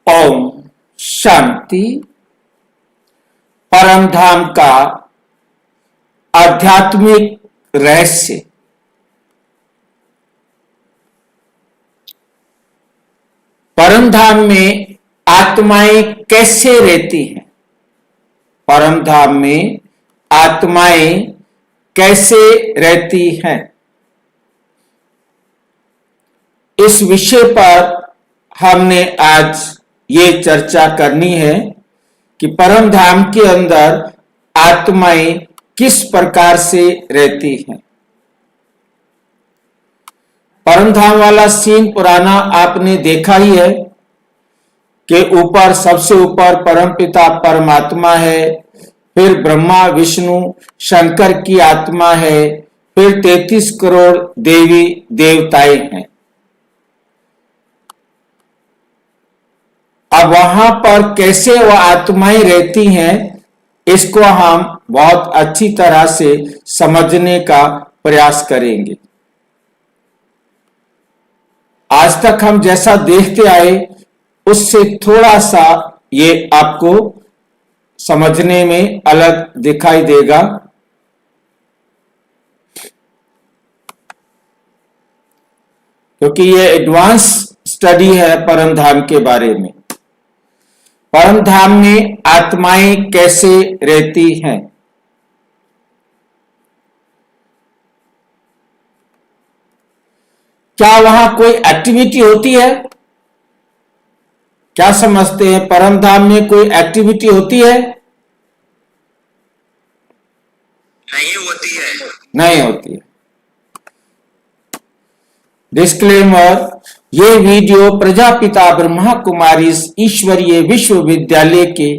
ओम शांति। परमधाम का आध्यात्मिक रहस्य। परमधाम में आत्माएं कैसे रहती हैं? परमधाम में आत्माएं कैसे रहती हैं? इस विषय पर हमने आज ये चर्चा करनी है कि परमधाम के अंदर आत्माएं किस प्रकार से रहती हैं। परमधाम वाला सीन पुराना आपने देखा ही है कि ऊपर सबसे ऊपर परमपिता परमात्मा है, फिर ब्रह्मा विष्णु शंकर की आत्मा है, फिर 33 करोड़ देवी देवताएं हैं। अब वहां पर कैसे वह आत्माएं रहती हैं, इसको हम बहुत अच्छी तरह से समझने का प्रयास करेंगे। आज तक हम जैसा देखते आए उससे थोड़ा सा ये आपको समझने में अलग दिखाई देगा, क्योंकि ये एडवांस स्टडी है परमधाम के बारे में। परमधाम में आत्माएं कैसे रहती हैं? क्या वहां कोई एक्टिविटी होती है? क्या समझते हैं, परमधाम में कोई एक्टिविटी होती है? नहीं होती है। नहीं होती है। डिस्क्लेमर, ये वीडियो प्रजापिता ब्रह्मा कुमारी ईश्वरीय विश्वविद्यालय के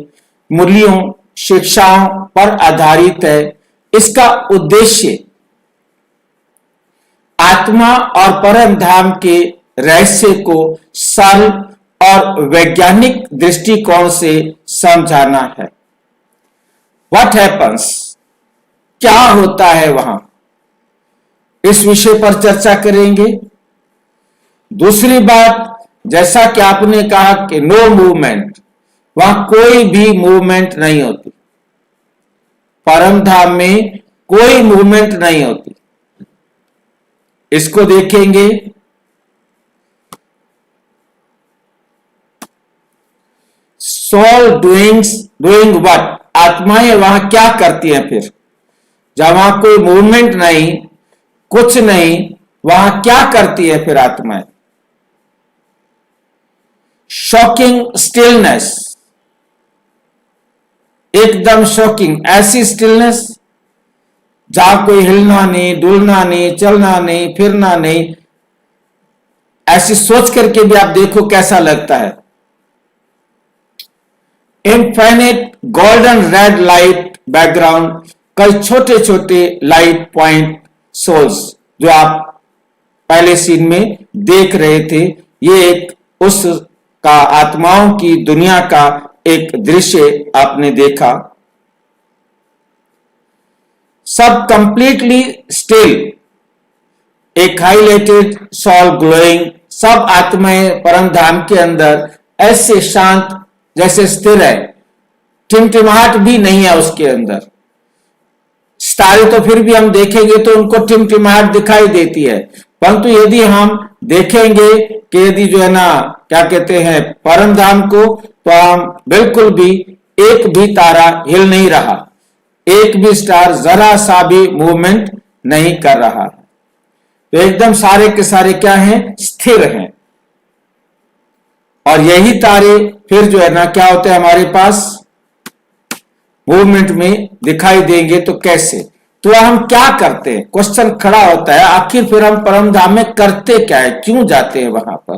मूल्यों शिक्षाओं पर आधारित है। इसका उद्देश्य आत्मा और परमधाम के रहस्य को सरल और वैज्ञानिक दृष्टिकोण से समझाना है। व्हाट हैपन्स, क्या होता है वहां, इस विषय पर चर्चा करेंगे। दूसरी बात, जैसा कि आपने कहा कि नो मूवमेंट, वहां कोई भी मूवमेंट नहीं होती। परमधाम में कोई मूवमेंट नहीं होती, इसको देखेंगे। सोल डूइंग व्हाट, आत्माएं वहां क्या करती हैं? फिर जब वहां कोई मूवमेंट नहीं, कुछ नहीं, वहां क्या करती है फिर आत्माएं? शॉकिंग स्टिलनेस, एकदम शॉकिंग, ऐसी स्टिलनेस जहां कोई हिलना नहीं, डुलना नहीं, चलना नहीं, फिरना नहीं। ऐसी सोच करके भी आप देखो कैसा लगता है। Infinite golden red light background, कई छोटे छोटे लाइट पॉइंट सोल्स जो आप पहले सीन में देख रहे थे, ये एक उस का आत्माओं की दुनिया का एक दृश्य आपने देखा। सब कंप्लीटली स्टिल, एक हाईलाइटेड सोल ग्लोइंग, सब आत्माएं परमधाम के अंदर ऐसे शांत जैसे स्थिर है, टिमटिमाहट भी नहीं है उसके अंदर। स्टार तो फिर भी हम देखेंगे तो उनको टिमटिमाहट दिखाई देती है, परंतु यदि हम देखेंगे कि यदि जो है ना क्या कहते हैं परमधाम को, तो हम बिल्कुल भी एक भी तारा हिल नहीं रहा, एक भी स्टार जरा सा भी मूवमेंट नहीं कर रहा, तो एकदम सारे के सारे क्या हैं? स्थिर हैं। और यही तारे फिर जो है ना क्या होते हैं हमारे पास मूवमेंट में दिखाई देंगे। तो कैसे, तो हम क्या करते हैं? क्वेश्चन खड़ा होता है, आखिर फिर हम परमधाम में करते क्या है, क्यों जाते हैं वहां पर?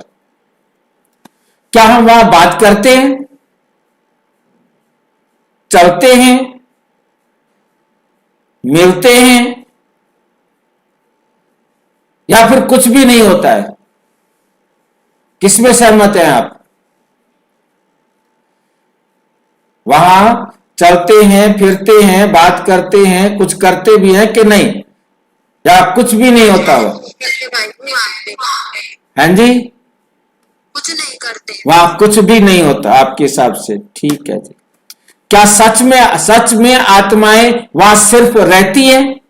क्या हम वहां बात करते हैं, चलते हैं, मिलते हैं, या फिर कुछ भी नहीं होता है? किसमें सहमत हैं आप? वहां चलते हैं, फिरते हैं, बात करते हैं, कुछ करते भी हैं कि नहीं, या कुछ भी नहीं होता हो? हाँ जी, कुछ नहीं करते। वहां कुछ भी नहीं होता आपके हिसाब से, ठीक है जी। क्या सच में आत्माएं वहां सिर्फ रहती हैं?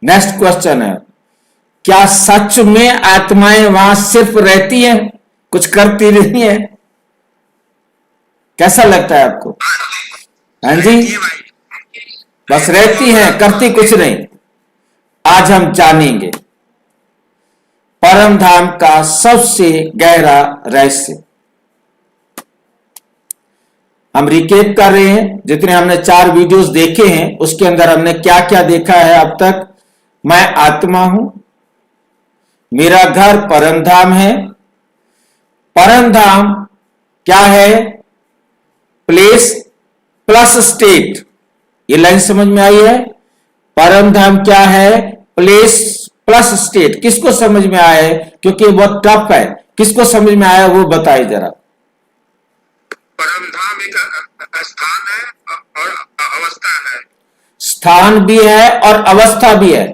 नेक्स्ट क्वेश्चन है, क्या सच में आत्माएं वहां सिर्फ रहती हैं, कुछ करती नहीं है? कैसा लगता है आपको? हाँ जी, ये भाई बस रहती हैं, करती कुछ नहीं। आज हम जानेंगे परम धाम का सबसे गहरा रहस्य। हम रिकेप कर रहे हैं, जितने हमने 4 वीडियोस देखे हैं उसके अंदर हमने क्या क्या देखा है अब तक। मैं आत्मा हूं, मेरा घर परम धाम है। परम धाम क्या है? Place plus state. ये लाइन समझ में आई है? परम धाम क्या है? Place plus state. किसको समझ में आया है? क्योंकि बहुत टफ है, किसको समझ में आया वो बताइए जरा। परम धाम एक स्थान है और अवस्थान है। स्थान भी है और अवस्था भी है।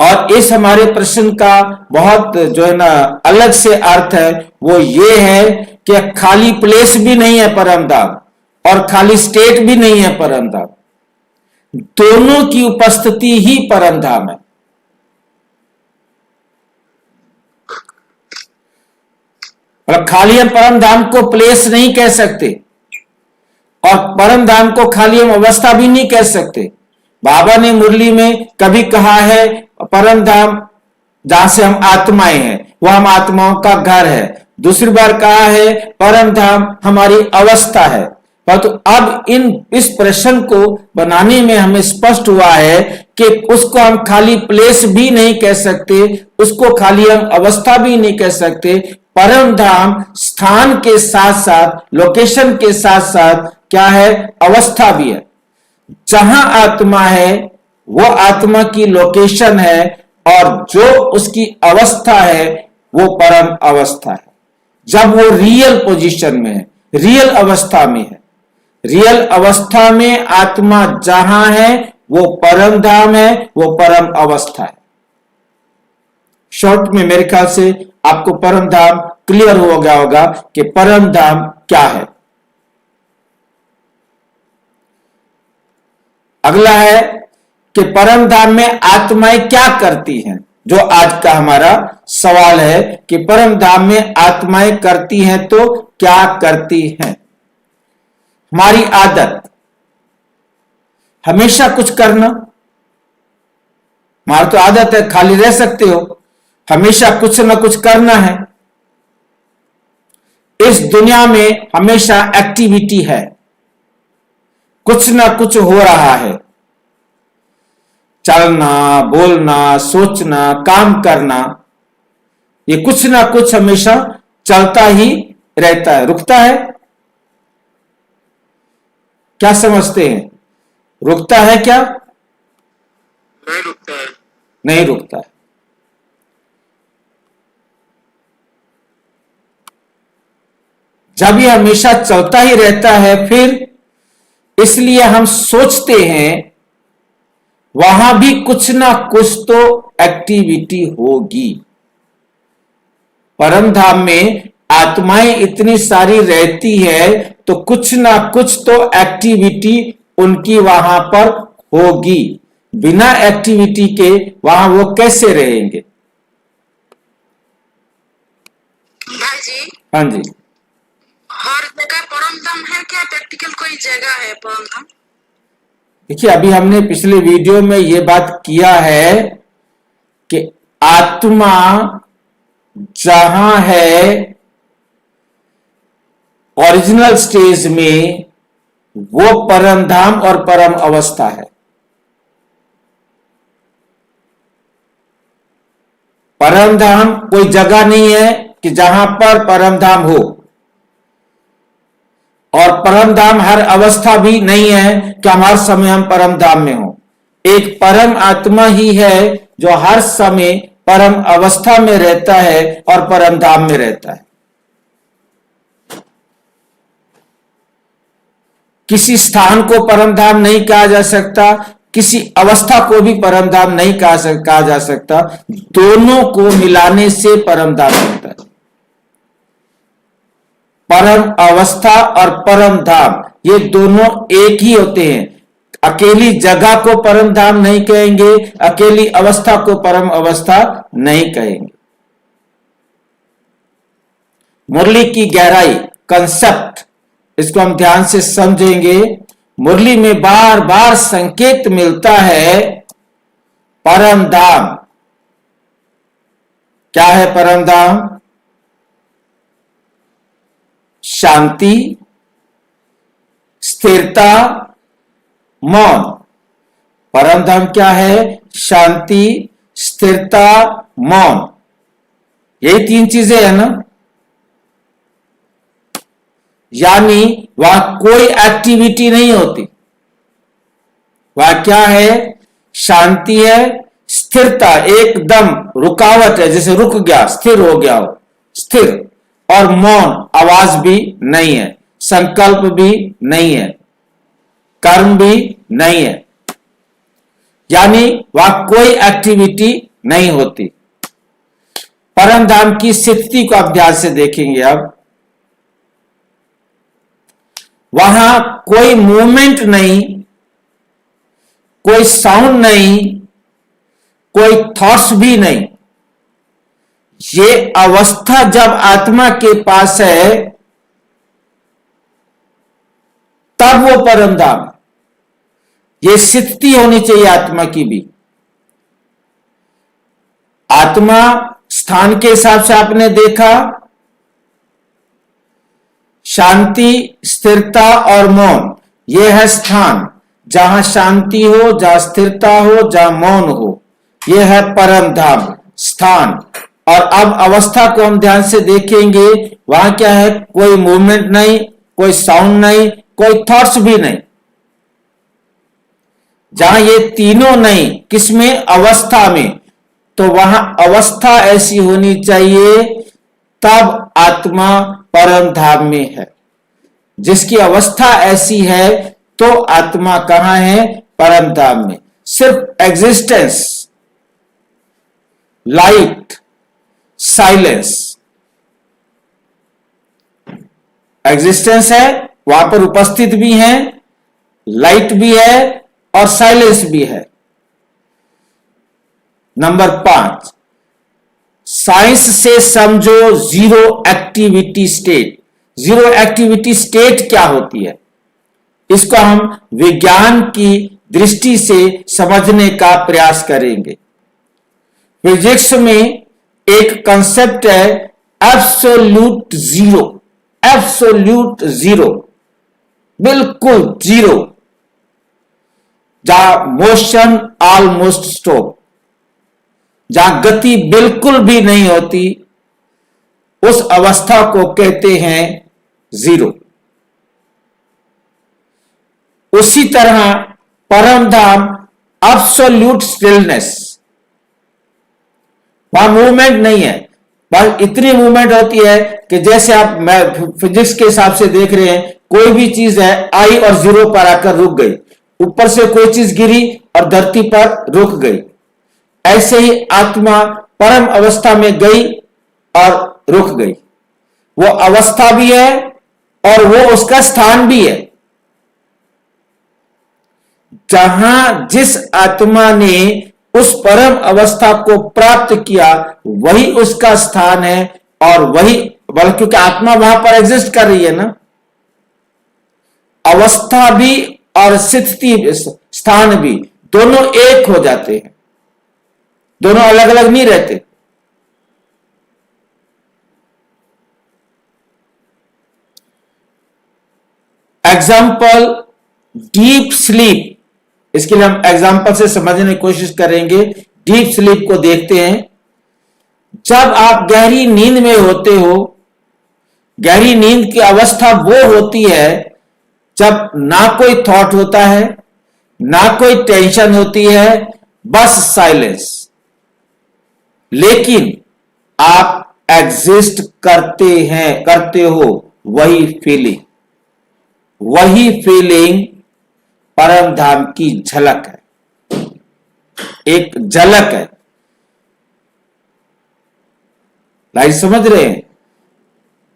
और इस हमारे प्रश्न का बहुत जो है ना अलग से अर्थ है, वो ये है कि खाली प्लेस भी नहीं है परम धाम और खाली स्टेट भी नहीं है परम धाम, दोनों की उपस्थिति ही परम धाम है। और खाली हम परम धाम को प्लेस नहीं कह सकते और परम धाम को खाली हम अवस्था भी नहीं कह सकते। बाबा ने मुरली में कभी कहा है परम धाम जहां से हम आत्माएं हैं, वह हम आत्माओं का घर है। दूसरी बार कहा है परम धाम हमारी अवस्था है। परंतु अब इस प्रश्न को बनाने में हमें स्पष्ट हुआ है कि उसको हम खाली प्लेस भी नहीं कह सकते, उसको खाली हम अवस्था भी नहीं कह सकते। परम धाम स्थान के साथ साथ, लोकेशन के साथ साथ क्या है? अवस्था भी है। जहां आत्मा है वो आत्मा की लोकेशन है और जो उसकी अवस्था है वो परम अवस्था है। जब वो रियल पोजीशन में है, रियल अवस्था में है, रियल अवस्था में आत्मा जहां है वो परम धाम है, वो परम अवस्था है। शॉर्ट में मेरे ख्याल से आपको परम धाम क्लियर हो गया होगा कि परम धाम क्या है। अगला है कि परम धाम में आत्माएं क्या करती हैं, जो आज का हमारा सवाल है कि परम धाम में आत्माएं करती हैं तो क्या करती हैं। हमारी आदत हमेशा कुछ करना, हमारी तो आदत है, खाली रह सकते हो, हमेशा कुछ ना कुछ करना है। इस दुनिया में हमेशा एक्टिविटी है, कुछ ना कुछ हो रहा है। चलना, बोलना, सोचना, काम करना, ये कुछ ना कुछ हमेशा चलता ही रहता है। रुकता है? क्या समझते हैं? रुकता है क्या? नहीं रुकता है। नहीं रुकता है। जब ये हमेशा चलता ही रहता है, फिर इसलिए हम सोचते हैं वहां भी कुछ ना कुछ तो एक्टिविटी होगी। परम धाम में आत्माएं इतनी सारी रहती है तो कुछ ना कुछ तो एक्टिविटी उनकी वहां पर होगी। बिना एक्टिविटी के वहां वो कैसे रहेंगे? भाई जी, हाँ जी, हर जगह परम धाम है क्या? प्रैक्टिकल कोई जगह है परम धाम? देखिए अभी हमने पिछले वीडियो में ये बात किया है कि आत्मा जहां है ओरिजिनल स्टेज में, वो परम धाम और परम अवस्था है। परम धाम कोई जगह नहीं है कि जहां पर परम धाम हो, और परम धाम हर अवस्था भी नहीं है कि हम हर समय हम परम धाम में हो। एक परम आत्मा ही है जो हर समय परम अवस्था में रहता है और परम धाम में रहता है। किसी स्थान को परम धाम नहीं कहा जा सकता, किसी अवस्था को भी परम धाम नहीं कहा जा सकता। दोनों को मिलाने से परम धाम होता है। परम अवस्था और परम धाम ये दोनों एक ही होते हैं। अकेली जगह को परम धाम नहीं कहेंगे, अकेली अवस्था को परम अवस्था नहीं कहेंगे। मुरली की गहराई, कंसेप्ट, इसको हम ध्यान से समझेंगे। मुरली में बार बार संकेत मिलता है परम धाम। क्या है परम धाम? शांति, स्थिरता, मौन। परम धाम क्या है? शांति, स्थिरता, मौन। यही 3 चीजें है ना। यानी वहां कोई एक्टिविटी नहीं होती। वह क्या है? शांति है, स्थिरता, एकदम रुकावट है, जैसे रुक गया, स्थिर हो गया हो, स्थिर। और मौन, आवाज भी नहीं है, संकल्प भी नहीं है, कर्म भी नहीं है। यानी वहां कोई एक्टिविटी नहीं होती। परम धाम की स्थिति को आप ध्यान से देखेंगे। अब वहां कोई मूवमेंट नहीं, कोई साउंड नहीं, कोई थॉट्स भी नहीं। ये अवस्था जब आत्मा के पास है तब वो परम धाम। ये स्थिति होनी चाहिए आत्मा की भी। आत्मा स्थान के हिसाब से आपने देखा, शांति, स्थिरता और मौन, यह है स्थान। जहां शांति हो, जहां स्थिरता हो, जहां मौन हो, यह है परम धाम, स्थान। और अब अवस्था को हम ध्यान से देखेंगे। वहां क्या है? कोई मूवमेंट नहीं, कोई साउंड नहीं, कोई थॉट्स भी नहीं। जहां ये तीनों नहीं, किसमें? अवस्था में। तो वहां अवस्था ऐसी होनी चाहिए, तब आत्मा परम धाम में है। जिसकी अवस्था ऐसी है तो आत्मा कहां है? परम धाम में। सिर्फ एग्जिस्टेंस, लाइट, साइलेंस, एग्जिस्टेंस है, वहां पर उपस्थित भी है, लाइट भी है और साइलेंस भी है। नंबर 5, साइंस से समझो zero activity state. Zero activity state क्या होती है? इसको हम विज्ञान की दृष्टि से समझने का प्रयास करेंगे। फिजिक्स में एक कंसेप्ट है एब्सोल्यूट जीरो। एब्सोल्यूट जीरो, बिल्कुल जीरो, जहां मोशन ऑलमोस्ट स्टॉप, जहां गति बिल्कुल भी नहीं होती, उस अवस्था को कहते हैं जीरो। उसी तरह परम धाम एब्सोल्यूट स्टिलनेस। वहां मूवमेंट नहीं है, बस इतनी मूवमेंट होती है कि जैसे आप फिजिक्स के हिसाब से देख रहे हैं, कोई भी चीज है आई और जीरो पर आकर रुक गई, ऊपर से कोई चीज गिरी और धरती पर रुक गई। ऐसे ही आत्मा परम अवस्था में गई और रुक गई। वो अवस्था भी है और वो उसका स्थान भी है। जहां जिस आत्मा ने उस परम अवस्था को प्राप्त किया, वही उसका स्थान है और वही, बल्कि क्योंकि आत्मा वहां पर एग्जिस्ट कर रही है ना। अवस्था भी और स्थिति, स्थान भी, दोनों एक हो जाते हैं, दोनों अलग अलग नहीं रहते। Example, deep sleep. इसके लिए हम एग्जाम्पल से समझने की कोशिश करेंगे। डीप स्लीप को देखते हैं। जब आप गहरी नींद में होते हो, गहरी नींद की अवस्था वो होती है जब ना कोई थॉट होता है, ना कोई टेंशन होती है, बस साइलेंस। लेकिन आप एग्जिस्ट करते हो, वही फीलिंग परम धाम की झलक है। एक झलक है। लाइट समझ रहे हैं?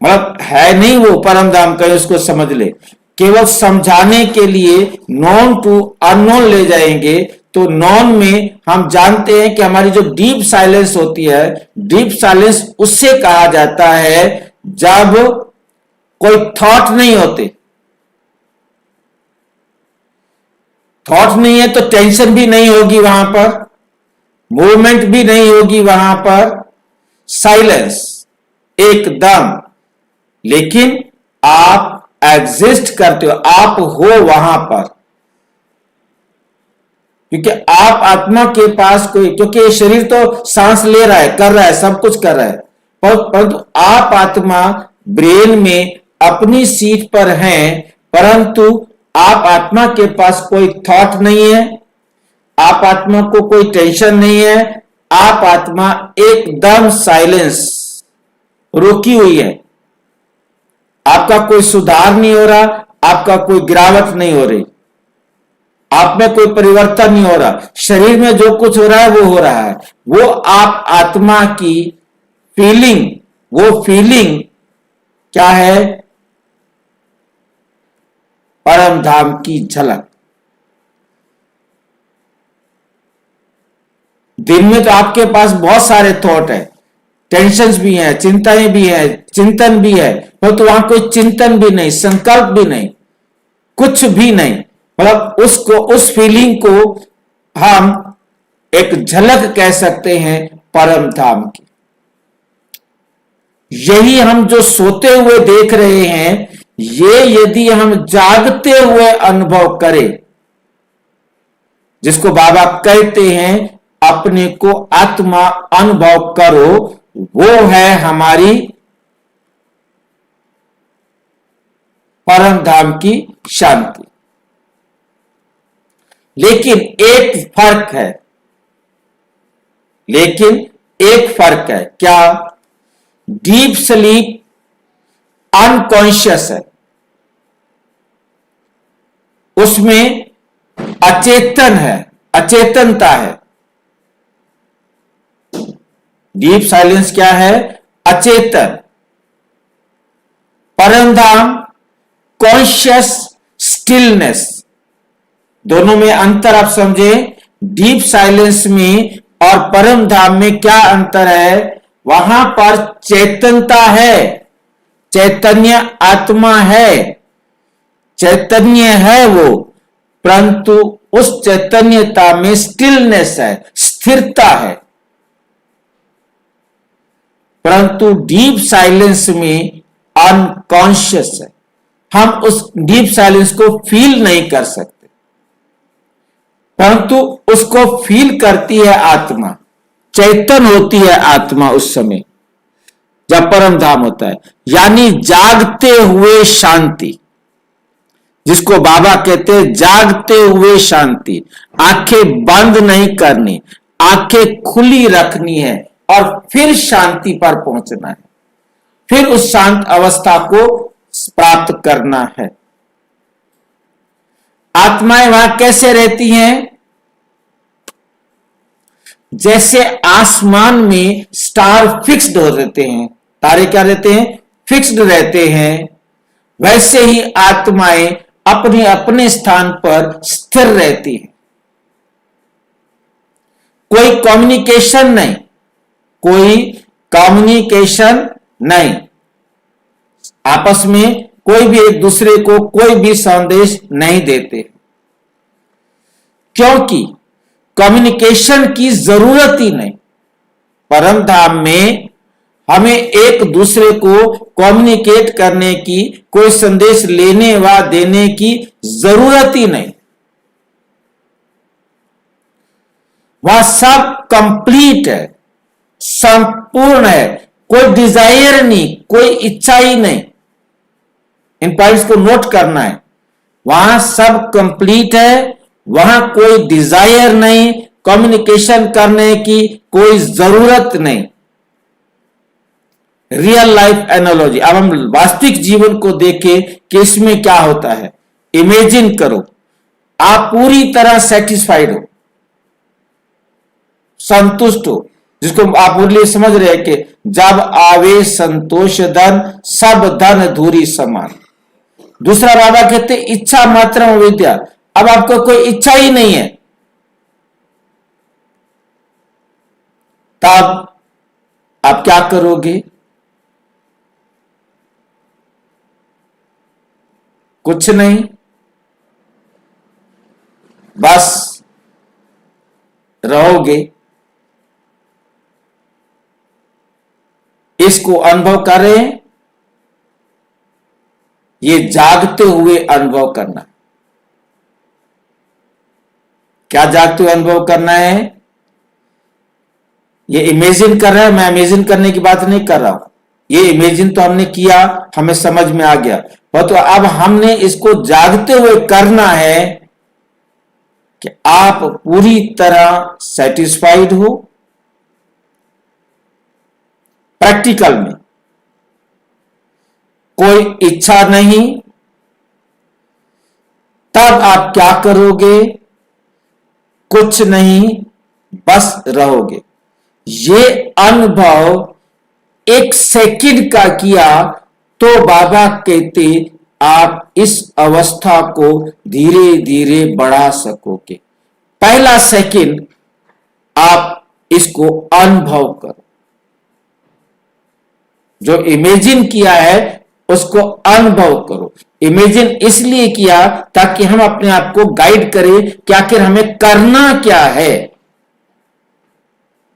मतलब है नहीं वो परम धाम, कहीं उसको समझ ले, केवल समझाने के लिए नॉन टू अननोन ले जाएंगे। तो नॉन में हम जानते हैं कि हमारी जो डीप साइलेंस होती है, डीप साइलेंस उससे कहा जाता है जब कोई थॉट नहीं होते। थॉट नहीं है तो टेंशन भी नहीं होगी वहां पर, मूवमेंट भी नहीं होगी वहां पर, साइलेंस एकदम। लेकिन आप एग्जिस्ट करते हो, आप हो वहां पर, क्योंकि आप आत्मा के पास कोई, क्योंकि ये शरीर तो सांस ले रहा है, कर रहा है, सब कुछ कर रहा है, परंतु आप आत्मा ब्रेन में अपनी सीट पर हैं, परंतु आप आत्मा के पास कोई थॉट नहीं है, आप आत्मा को कोई टेंशन नहीं है, आप आत्मा एकदम साइलेंस, रुकी हुई है। आपका कोई सुधार नहीं हो रहा, आपका कोई गिरावट नहीं हो रही, आप में कोई परिवर्तन नहीं हो रहा, शरीर में जो कुछ हो रहा है वो हो रहा है। वो आप आत्मा की फीलिंग, वो फीलिंग क्या है? परम धाम की झलक। दिन में तो आपके पास बहुत सारे थॉट है, टेंशन्स भी हैं, चिंताएं भी हैं, चिंतन भी है, तो वहां कोई चिंतन भी नहीं, संकल्प भी नहीं, कुछ भी नहीं। मतलब उसको, उस फीलिंग को हम एक झलक कह सकते हैं परम धाम की। यही हम जो सोते हुए देख रहे हैं, ये यदि हम जागते हुए अनुभव करें, जिसको बाबा कहते हैं अपने को आत्मा अनुभव करो, वो है हमारी परम धाम की शांति। लेकिन एक फर्क है, लेकिन एक फर्क है, क्या? डीप स्लीप अनकॉन्शियस है, उसमें अचेतन है, अचेतनता है। डीप साइलेंस क्या है? अचेतन। परम धाम कॉन्शियस स्टिलनेस। दोनों में अंतर आप समझे। डीप साइलेंस में और परम धाम में क्या अंतर है? वहां पर चैतन्यता है, चैतन्य आत्मा है, चैतन्य है वो, परंतु उस चैतन्यता में स्टिलनेस है, स्थिरता है। परंतु डीप साइलेंस में अनकॉन्शियस है, हम उस डीप साइलेंस को फील नहीं कर सकते, परंतु उसको फील करती है आत्मा, चैतन होती है आत्मा उस समय जब परम धाम होता है। यानी जागते हुए शांति, जिसको बाबा कहते हैं जागते हुए शांति। आंखें बंद नहीं करनी, आंखें खुली रखनी है और फिर शांति पर पहुंचना है, फिर उस शांत अवस्था को प्राप्त करना है। आत्माएं वहां कैसे रहती हैं? जैसे आसमान में स्टार फिक्स्ड हो रहते हैं, तारे क्या रहते हैं? फिक्स्ड रहते हैं, वैसे ही आत्माएं अपने अपने स्थान पर स्थिर रहती हैं। कोई कम्युनिकेशन नहीं, कोई कम्युनिकेशन नहीं, आपस में कोई भी एक दूसरे को कोई भी संदेश नहीं देते, क्योंकि कम्युनिकेशन की जरूरत ही नहीं। परम धाम में हमें एक दूसरे को कम्युनिकेट करने की, कोई संदेश लेने व देने की जरूरत ही नहीं। वह सब कंप्लीट है, संपूर्ण है, कोई डिजायर नहीं, कोई इच्छा ही नहीं। इन पॉइंट्स को नोट करना है। वहां सब कंप्लीट है, वहां कोई डिजायर नहीं, कम्युनिकेशन करने की कोई जरूरत नहीं। रियल लाइफ एनालॉजी, अब हम वास्तविक जीवन को देखें कि इसमें क्या होता है। इमेजिन करो आप पूरी तरह सेटिस्फाइड हो, संतुष्ट हो, जिसको आप मुरली समझ रहे हैं कि जब आवे संतोष धन सब धन धूरी समान। दूसरा बाबा कहते इच्छा मात्र विद्या। अब आपको कोई इच्छा ही नहीं है, तब आप क्या करोगे? कुछ नहीं, बस रहोगे। इसको अनुभव कर रहे हैं, ये जागते हुए अनुभव करना। क्या जागते हुए अनुभव करना है? ये इमेजिन कर रहा है, मैं इमेजिन करने की बात नहीं कर रहा हूं। ये इमेजिन तो हमने किया, हमें समझ में आ गया, तो अब हमने इसको जागते हुए करना है कि आप पूरी तरह सेटिस्फाइड हो प्रैक्टिकल में, कोई इच्छा नहीं। तब आप क्या करोगे? कुछ नहीं, बस रहोगे। ये अनुभव 1 सेकंड का किया तो बाबा कहते आप इस अवस्था को धीरे धीरे बढ़ा सकोगे। पहला सेकंड आप इसको अनुभव करो। जो इमेजिन किया है उसको अनुभव करो। इमेजिन इसलिए किया ताकि हम अपने आप को गाइड करें कि आखिर हमें करना क्या है,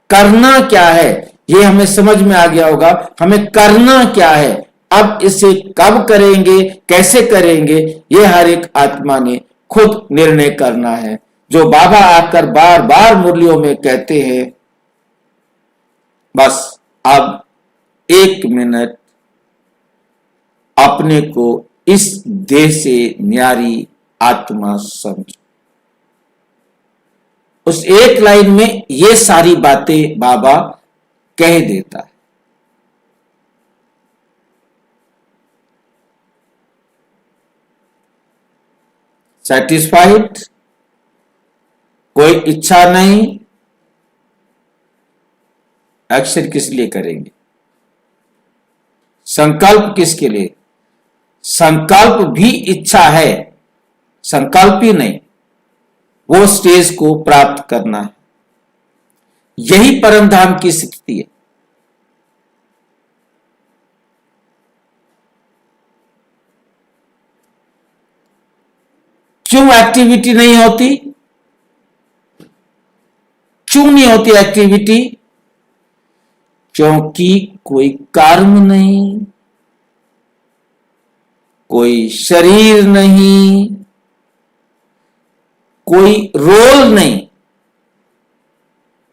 करना क्या है, ये हमें समझ में आ गया होगा। हमें करना क्या है, अब इसे कब करेंगे, कैसे करेंगे, ये हर एक आत्मा ने खुद निर्णय करना है। जो बाबा आकर बार बार मुरलियों में कहते हैं, बस अब 1 मिनट अपने को इस देह से न्यारी आत्मा समझो। उस एक लाइन में ये सारी बातें बाबा कह देता है। सेटिस्फाइड, कोई इच्छा नहीं। एक्शन किस लिए करेंगे? संकल्प किसके लिए? संकल्प भी इच्छा है, संकल्प ही नहीं, वो स्टेज को प्राप्त करना है। यही परम धाम की स्थिति है। क्यों एक्टिविटी नहीं होती? क्यों नहीं होती एक्टिविटी? क्योंकि कोई कर्म नहीं, कोई शरीर नहीं, कोई रोल नहीं।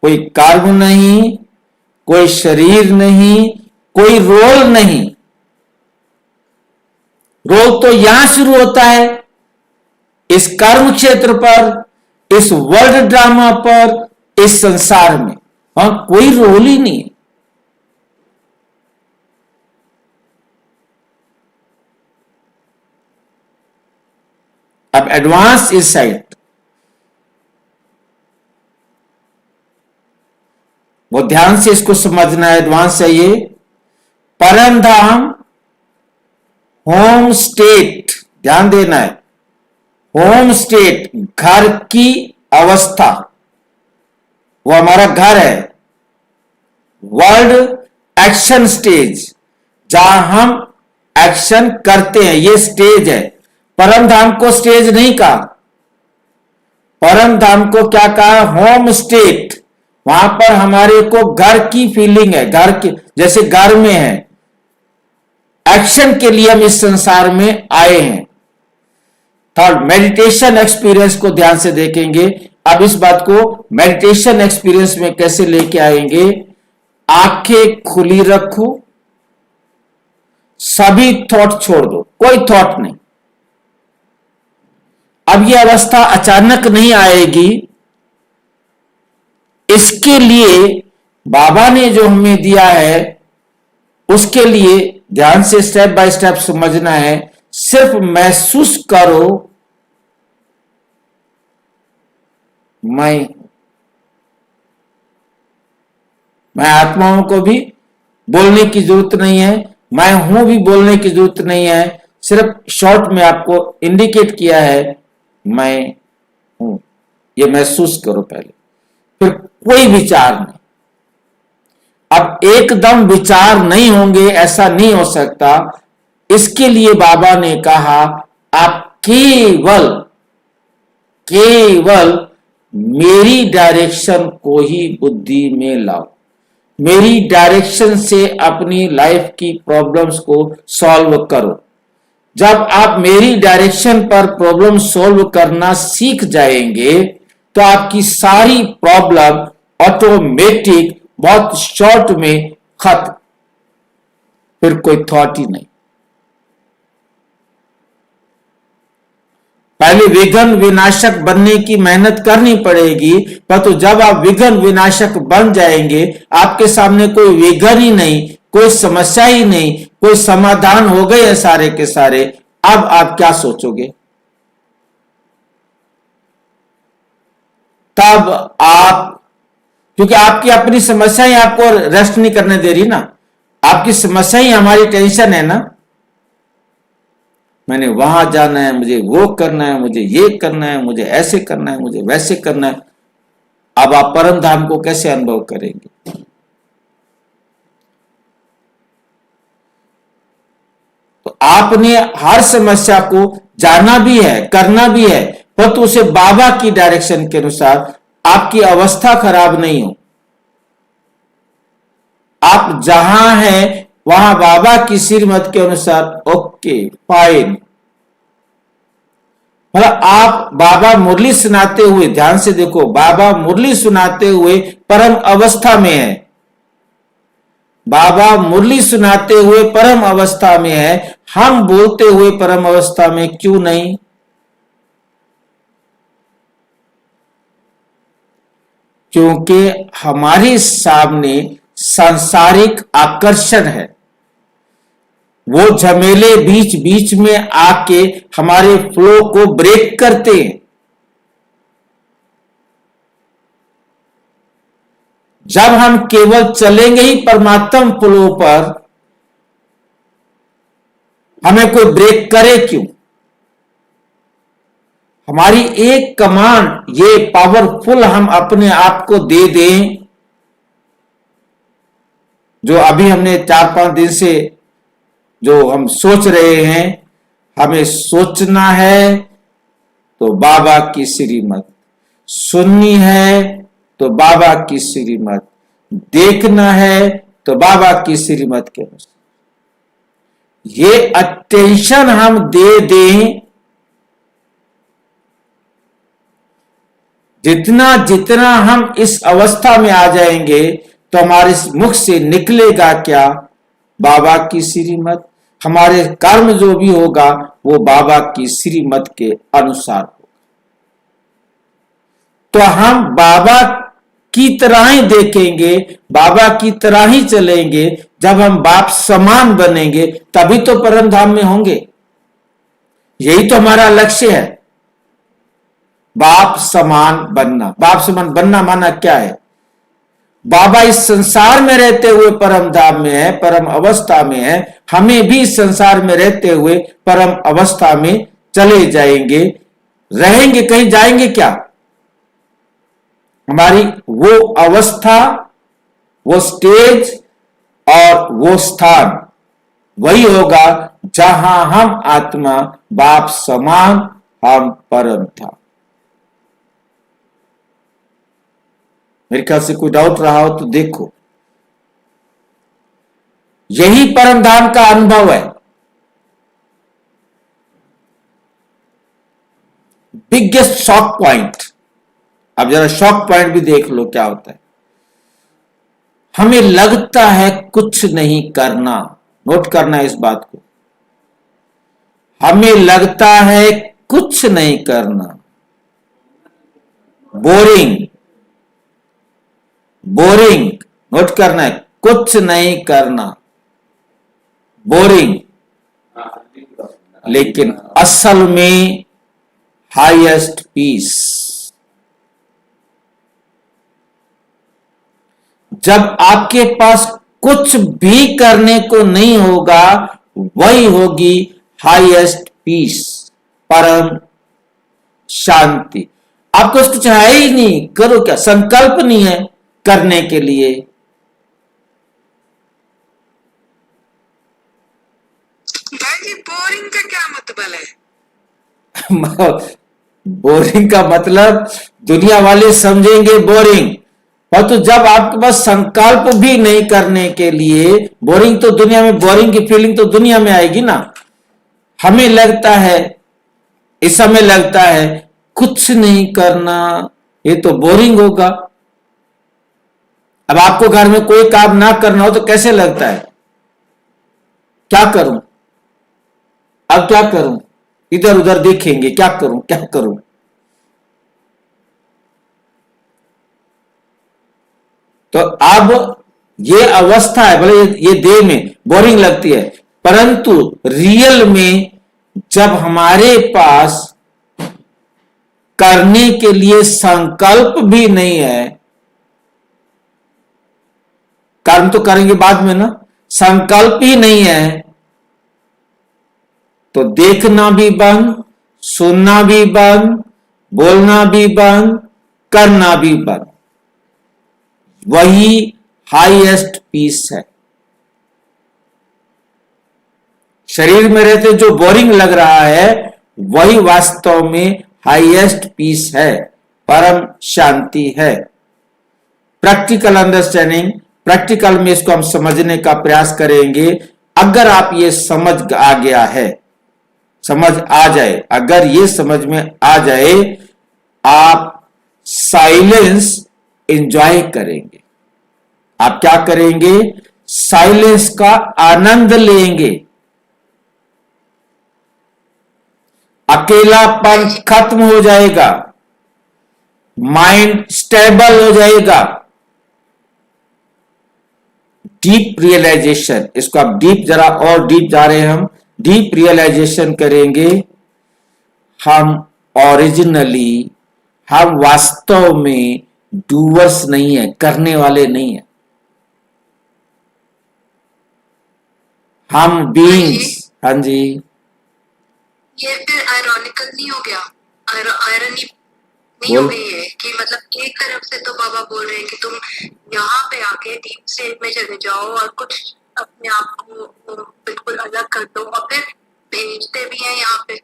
कोई कर्म नहीं, कोई शरीर नहीं, कोई रोल नहीं। रोल तो यहां शुरू होता है, इस कर्म क्षेत्र पर, इस वर्ल्ड ड्रामा पर, इस संसार में। वहां कोई रोल ही नहीं। अब एडवांस इनसाइट, वो ध्यान से इसको समझना है। एडवांस है ये। परम धाम होम स्टेट, ध्यान देना है। होम स्टेट, घर की अवस्था, वो हमारा घर है। वर्ल्ड एक्शन स्टेज, जहां हम एक्शन करते हैं, ये स्टेज है। परम धाम को स्टेज नहीं कहा, परम धाम को क्या कहा? Home state. वहां पर हमारे को घर की फीलिंग है, घर की, जैसे घर में है। एक्शन के लिए हम इस संसार में आए हैं। थर्ड, मेडिटेशन एक्सपीरियंस को ध्यान से देखेंगे। अब इस बात को मेडिटेशन एक्सपीरियंस में कैसे लेके आएंगे? आंखें खुली रखो, सभी थॉट छोड़ दो, कोई थॉट नहीं। अब यह अवस्था अचानक नहीं आएगी। इसके लिए बाबा ने जो हमें दिया है, उसके लिए ध्यान से स्टेप बाय स्टेप समझना है। सिर्फ महसूस करो मैं, मैं आत्माओं को भी बोलने की जरूरत नहीं है, मैं हूं भी बोलने की जरूरत नहीं है, सिर्फ शॉर्ट में आपको इंडिकेट किया है मैं हूं, ये महसूस करो पहले, फिर कोई विचार नहीं। अब एकदम विचार नहीं होंगे ऐसा नहीं हो सकता, इसके लिए बाबा ने कहा आप केवल केवल मेरी डायरेक्शन को ही बुद्धि में लाओ, मेरी डायरेक्शन से अपनी लाइफ की प्रॉब्लम्स को सॉल्व करो। जब आप मेरी डायरेक्शन पर प्रॉब्लम सॉल्व करना सीख जाएंगे तो आपकी सारी प्रॉब्लम ऑटोमेटिक बहुत शॉर्ट में खत्म, फिर कोई थॉट ही नहीं। पहले विघ्न विनाशक बनने की मेहनत करनी पड़ेगी, परंतु जब आप विघ्न विनाशक बन जाएंगे आपके सामने कोई विघ्न ही नहीं, कोई समस्या ही नहीं, कोई समाधान हो गए हैं सारे के सारे। अब आप क्या सोचोगे? तब आप, क्योंकि आपकी अपनी समस्या ही आपको रेस्ट नहीं करने दे रही ना, आपकी समस्या ही हमारी टेंशन है ना। मैंने वहां जाना है, मुझे वो करना है, मुझे ये करना है, मुझे ऐसे करना है, मुझे वैसे करना है। अब आप परम धाम को कैसे अनुभव करेंगे? तो आपने हर समस्या को जाना भी है, करना भी है, परंतु उसे बाबा की डायरेक्शन के अनुसार, आपकी अवस्था खराब नहीं हो। आप जहां हैं वहां बाबा की श्रीमत के अनुसार ओके फाइन। मतलब आप बाबा मुरली सुनाते हुए, ध्यान से देखो, बाबा मुरली सुनाते हुए परम अवस्था में है, बाबा मुरली सुनाते हुए परम अवस्था में है, हम बोलते हुए परम अवस्था में क्यों नहीं? क्योंकि हमारे सामने सांसारिक आकर्षण है, वो झमेले बीच बीच में आके हमारे फ्लो को ब्रेक करते हैं। जब हम केवल चलेंगे ही परमात्म फ्लो पर, हमें कोई ब्रेक करे क्यों? हमारी एक कमांड ये पावरफुल हम अपने आप को दे दें, जो अभी हमने 4-5 दिन से जो हम सोच रहे हैं, हमें सोचना है तो बाबा की श्रीमत, सुननी है तो बाबा की श्रीमत, देखना है तो बाबा की श्रीमत के अनुसार। ये अटेंशन हम दे दें, जितना जितना हम इस अवस्था में आ जाएंगे तो हमारे मुख से निकलेगा क्या? बाबा की श्रीमत। हमारे कर्म जो भी होगा वो बाबा की श्रीमत के अनुसार होगा। तो हम बाबा की तरह ही देखेंगे, बाबा की तरह ही चलेंगे। जब हम बाप समान बनेंगे तभी तो परम धाम में होंगे। यही तो हमारा लक्ष्य है, बाप समान बनना। बाप समान बनना माना क्या है? बाबा इस संसार में रहते हुए परम धाम में है, परम अवस्था में है, हमें भी इस संसार में रहते हुए परम अवस्था में चले जाएंगे। रहेंगे, कहीं जाएंगे क्या? हमारी वो अवस्था, वो स्टेज और वो स्थान वही होगा जहां हम आत्मा बाप समान, हम परम था। मेरे ख्याल से कोई डाउट रहा हो तो देखो, यही परम धाम का अनुभव है। बिगेस्ट शॉक पॉइंट, अब जरा शॉक पॉइंट भी देख लो क्या होता है। हमें लगता है कुछ नहीं करना, नोट करना है इस बात को, हमें लगता है कुछ नहीं करना, बोरिंग, बोरिंग, नोट करना है, कुछ नहीं करना, बोरिंग। लेकिन असल में हाईएस्ट पीस। जब आपके पास कुछ भी करने को नहीं होगा, वही होगी हाईएस्ट पीस, परम शांति। आपको कुछ है ही नहीं, करो क्या, संकल्प नहीं है करने के लिए। भाई जी, बोरिंग का क्या मतलब है? बोरिंग का मतलब दुनिया वाले समझेंगे बोरिंग, और तो जब आपके पास संकल्प भी नहीं करने के लिए, बोरिंग तो दुनिया में, बोरिंग की फीलिंग तो दुनिया में आएगी ना। हमें लगता है, इस समय लगता है कुछ नहीं करना, ये तो बोरिंग होगा। अब आपको घर में कोई काम ना करना हो तो कैसे लगता है, क्या करूं, अब क्या करूं, इधर उधर देखेंगे, क्या करूं क्या करूं। तो अब ये अवस्था है, भले ये देह में बोरिंग लगती है, परंतु रियल में जब हमारे पास करने के लिए संकल्प भी नहीं है, कर्म तो करेंगे बाद में ना, संकल्प ही नहीं है, तो देखना भी बंद, सुनना भी बंद, बोलना भी बंद, करना भी बंद। वही हाईएस्ट पीस है। शरीर में रहते जो बोरिंग लग रहा है, वही वास्तव में हाईएस्ट पीस है, परम शांति है। प्रैक्टिकल अंडरस्टैंडिंग, प्रैक्टिकल में इसको हम समझने का प्रयास करेंगे। अगर आप ये समझ आ गया है, समझ आ जाए, अगर ये समझ में आ जाए, आप साइलेंस एंजॉय करेंगे। आप क्या करेंगे, साइलेंस का आनंद लेंगे। अकेलापन खत्म हो जाएगा, माइंड स्टेबल हो जाएगा। डीप रियलाइजेशन, इसको आप डीप, जरा और डीप जा रहे हैं हम, डीप रियलाइजेशन करेंगे। हम ओरिजिनली, हम वास्तव में डूवर्स नहीं है, करने वाले नहीं है, हम बीइंग्स। हाँ जी, ये फिर आयरॉनिकल नहीं हो गया? आयरनी नहीं हो गई है कि मतलब एक तरफ से तो बाबा बोल रहे हैं कि तुम यहाँ पे आके डीप स्टेट में चले जाओ और कुछ अपने आप को बिल्कुल अलग कर दो, और फिर भेजते भी हैं यहाँ पे।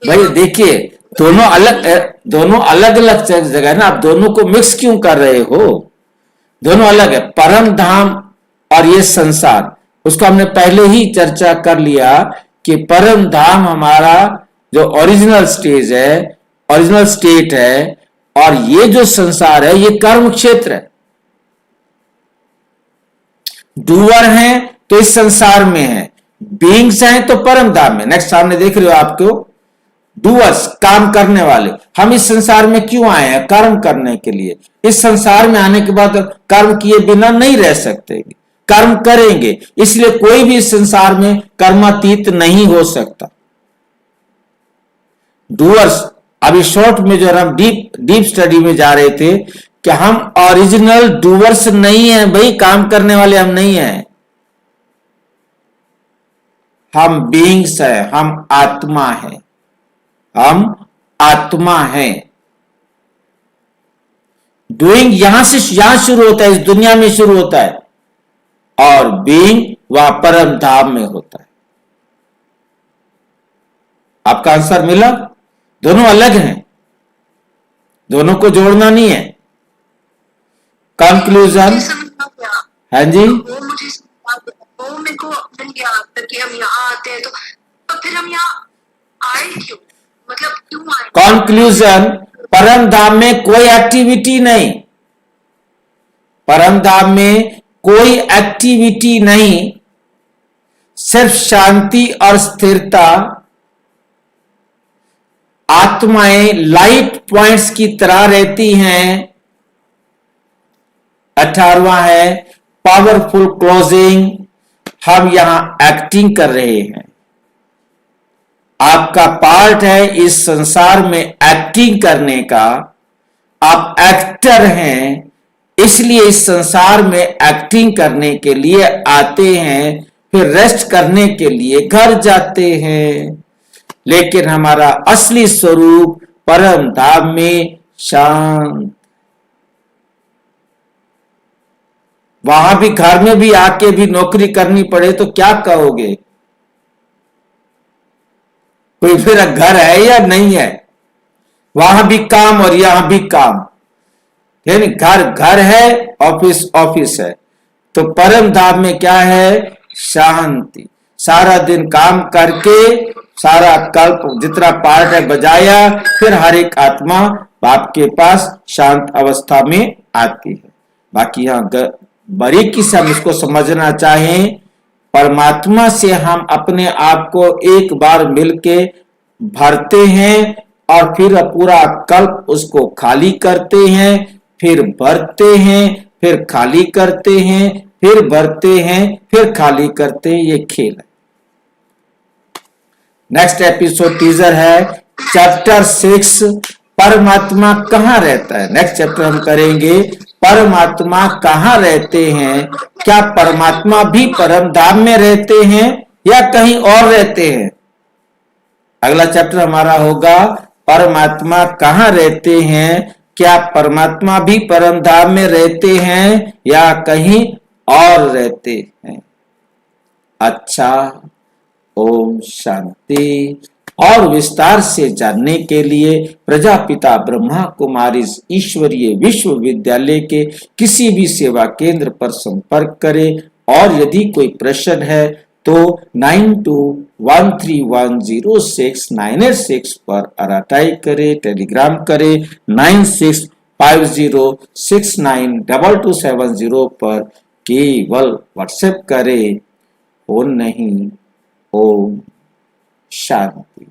भाई देखिए, दोनों अलग अलग जगह है ना, आप दोनों को मिक्स क्यों कर रहे हो? दोनों अलग है, परम धाम और ये संसार। उसको हमने पहले ही चर्चा कर लिया कि परम धाम हमारा जो ओरिजिनल स्टेज है, ओरिजिनल स्टेट है, और ये जो संसार है ये कर्म क्षेत्र है। डूअर हैं तो इस संसार में है, बीइंग्स हैं तो परम धाम में। नेक्स्ट सामने देख रहे हो आपको, डूअर्स, काम करने वाले। हम इस संसार में क्यों आए हैं? कर्म करने के लिए। इस संसार में आने के बाद कर्म किए बिना नहीं रह सकते, कर्म करेंगे, इसलिए कोई भी इस संसार में कर्मातीत नहीं हो सकता। डूअर्स, अभी शॉर्ट में जो हम डीप स्टडी में जा रहे थे कि हम ओरिजिनल डूअर्स नहीं है भाई, काम करने वाले हम नहीं हैं, हम बीइंग्स है, हम आत्मा है, हम आत्मा है। डूइंग यहां शुरू होता है, इस दुनिया में शुरू होता है, और बीइंग वह परम धाम में होता है। आपका आंसर मिला? दोनों अलग हैं, दोनों को जोड़ना नहीं है। कंक्लूजन, हाँ जी, वो मेरे को मिल गया कि हम यहाँ आते हैं, तो फिर हम यहाँ आए क्यों, मतलब क्यों आए? कंक्लूजन, परम धाम में कोई एक्टिविटी नहीं, परम धाम में कोई एक्टिविटी नहीं, सिर्फ शांति और स्थिरता। आत्माएं लाइट पॉइंट्स की तरह रहती हैं। 18वां है पावरफुल क्लोजिंग। हम यहां एक्टिंग कर रहे हैं, आपका पार्ट है इस संसार में एक्टिंग करने का। आप एक्टर हैं, इसलिए इस संसार में एक्टिंग करने के लिए आते हैं, फिर रेस्ट करने के लिए घर जाते हैं। लेकिन हमारा असली स्वरूप परम धाम में शांत। वहां भी, घर में भी आके भी नौकरी करनी पड़े तो क्या कहोगे? कोई मेरा घर है या नहीं है? वहां भी काम और यहां भी काम, यानी घर घर है, ऑफिस ऑफिस है। तो परम धाम में क्या है? शांति। सारा दिन काम करके सारा कल्प जितना पार्ट है बजाया, फिर हर एक आत्मा बाप के पास शांत अवस्था में आती है। बाकी यहाँ बारीकी से हम इसको समझना चाहें, परमात्मा से हम अपने आप को एक बार मिलके भरते हैं और फिर पूरा कल्प उसको खाली करते हैं, फिर भरते हैं, फिर खाली करते हैं, फिर भरते हैं, फिर खाली करते हैं। ये खेल है। नेक्स्ट एपिसोड टीजर है चैप्टर 6, परमात्मा कहाँ रहता है। नेक्स्ट चैप्टर हम करेंगे परमात्मा कहाँ रहते हैं। क्या परमात्मा भी परम धाम में रहते हैं या कहीं और रहते हैं? अगला चैप्टर हमारा होगा परमात्मा कहाँ रहते हैं। क्या परमात्मा भी परम धाम में रहते हैं या कहीं और रहते हैं? अच्छा, ओम शांति। और विस्तार से जानने के लिए प्रजापिता ब्रह्मा कुमारी ईश्वरीय विश्वविद्यालय के किसी भी सेवा केंद्र पर संपर्क करें। और यदि कोई प्रश्न है तो 9213106986 पर अराटाई करे, टेलीग्राम करे 9650692270 पर केवल व्हाट्सएप करे, फोन नहीं। ओम शांति।